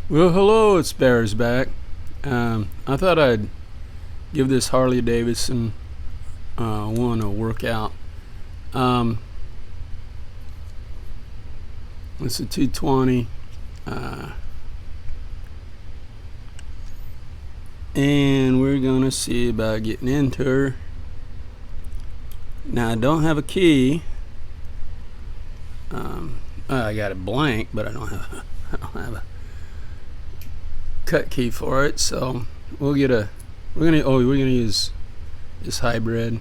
Well, hello, it's Bears back. I thought I'd give this Harley Davidson one a workout. Um, it's a 220, and we're gonna see about getting into her. Now, I don't have a key. I got a blank, but I don't have a cut key for it. So we're gonna use this hybrid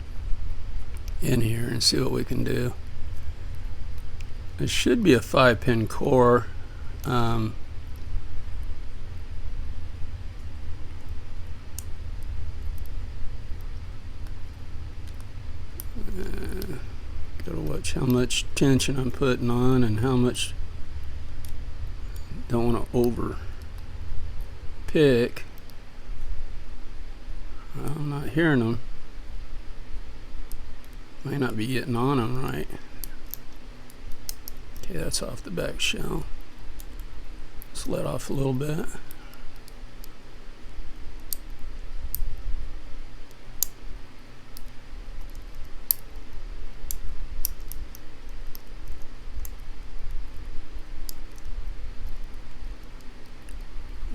in here and see what we can do. It should be a 5-pin core. Go to watch how much tension I'm putting on and how much. Don't want to over pick. I'm not hearing them. May not be getting on them right. Okay, that's off the back shell. Let's let off a little bit.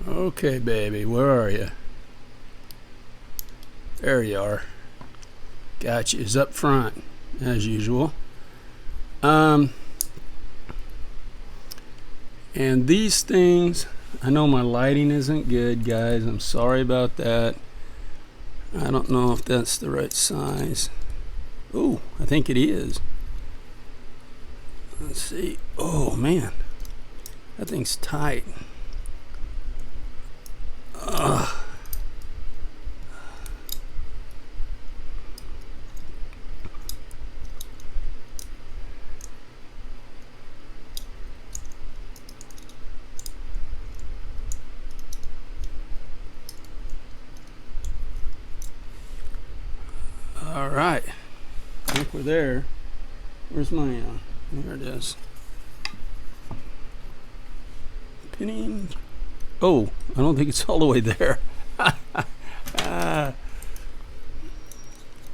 Okay, baby, where are you? There you are. Got you. It's up front, as usual. And these things, I know my lighting isn't good, guys. I'm sorry about that. I don't know if that's the right size. Oh, I think it is. Let's see. Oh, man. That thing's tight. Ugh. All right. I think we're there. Where's my, there it is. Pinning. Oh, I don't think it's all the way there.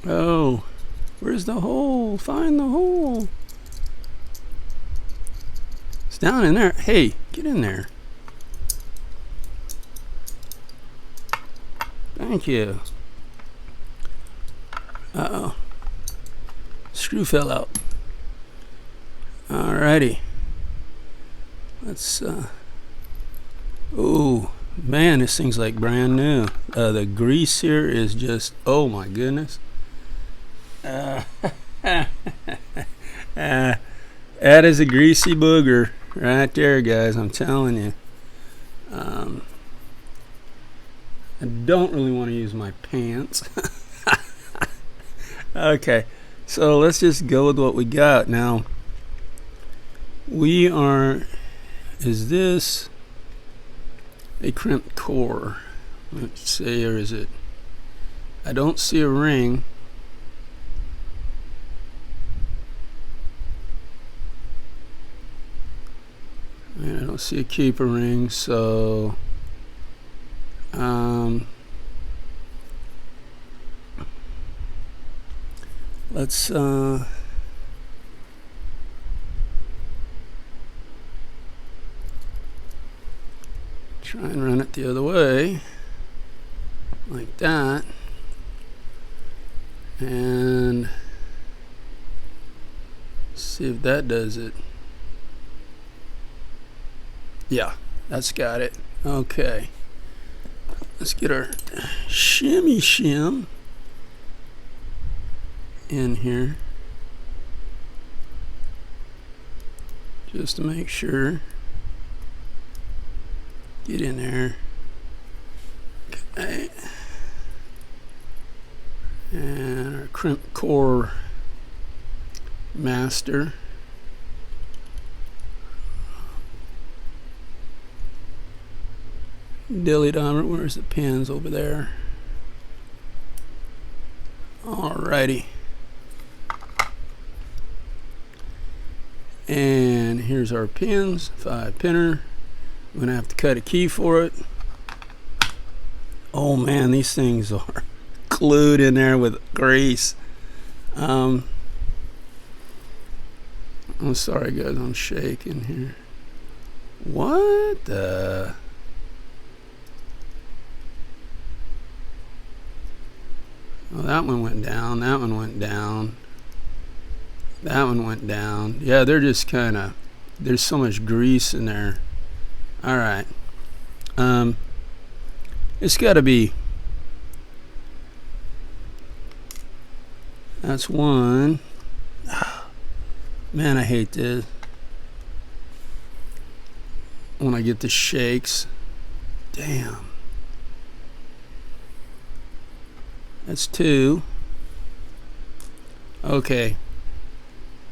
Oh, where's the hole? Find the hole. It's down in there. Hey, get in there. Thank you. Uh-oh. Screw fell out. Alrighty. Let's, oh, man, this thing's like brand new. The grease here is just, oh my goodness. That is a greasy booger right there, guys. I'm telling you. I don't really want to use my pants. Okay, so let's just go with what we got. Now, is this a crimped core? Let's see, or is it? I don't see a ring. And I don't see a keeper ring, so let's try and run it the other way, like that, and see if that does it. Yeah, that's got it. Okay, let's get our shimmy shim in here just to make sure. Get in there. Okay. And our crimp core master. Dilly Dommer, where's the pins? Over there. Alrighty. And here's our pins, 5-pinner. I'm gonna have to cut a key for it. Oh man, these things are glued in there with grease. I'm sorry guys, I'm shaking here. What the? Oh, that one went down, that one went down, that one went down. Yeah, they're just kind of, there's so much grease in there. Alright. It's got to be, that's one. Man, I hate this when I get the shakes. Damn. That's two. Okay.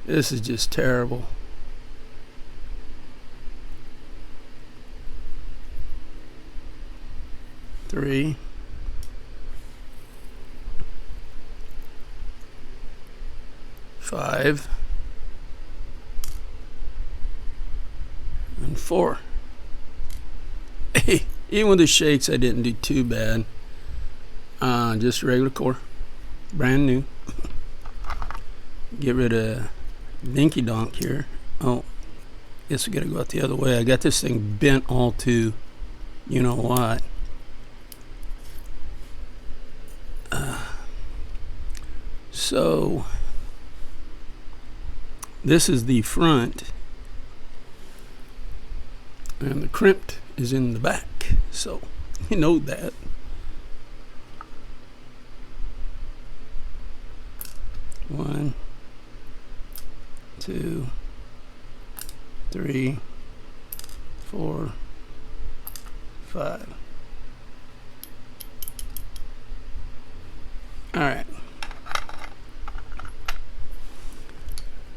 This is just terrible. Three. Five. And four. Hey, even with the shakes, I didn't do too bad. Just regular core, brand new. Get rid of dinky donk here. Oh, guess we gotta go out the other way. I got this thing bent all to, you know what. So this is the front, and the crimp is in the back. So you know that. One, two, three, four, five. All right.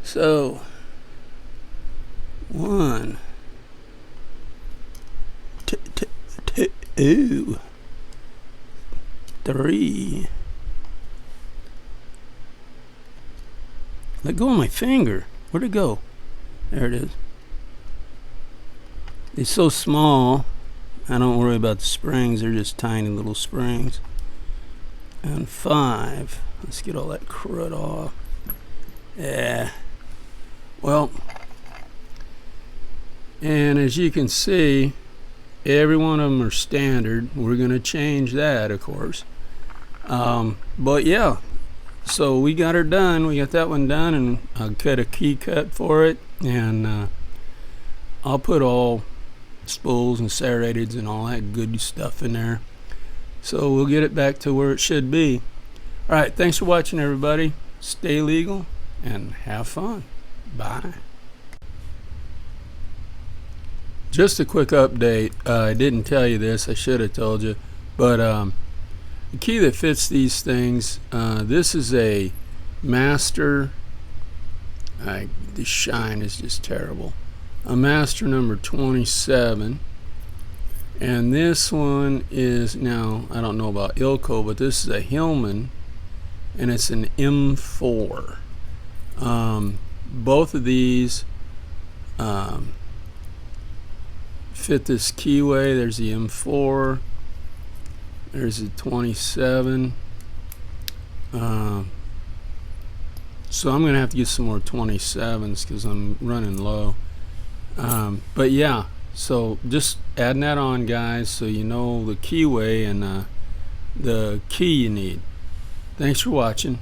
So, one, two, three. Let go of my finger. Where'd it go? There it is. It's so small, I don't worry about the springs. They're just tiny little springs. And five. Let's get all that crud off. Yeah. Well, and as you can see, every one of them are standard. We're going to change that, of course. But yeah, so we got her done. We got that one done, and I cut a key cut for it, and I'll put all spools and serrateds and all that good stuff in there. So we'll get it back to where it should be. All right, thanks for watching, everybody. Stay legal and have fun. Bye. Just a quick update. I didn't tell you this. I should have told you. But the key that fits these things, this is a master. The shine is just terrible. A master number 27. And this one is, now, I don't know about Ilco, but this is a Hillman. And it's an M4. Both of these fit this keyway. There's the M4. There's the 27. So I'm going to have to get some more 27s because I'm running low. But yeah, so just adding that on, guys, so you know the keyway and the key you need. Thanks for watching.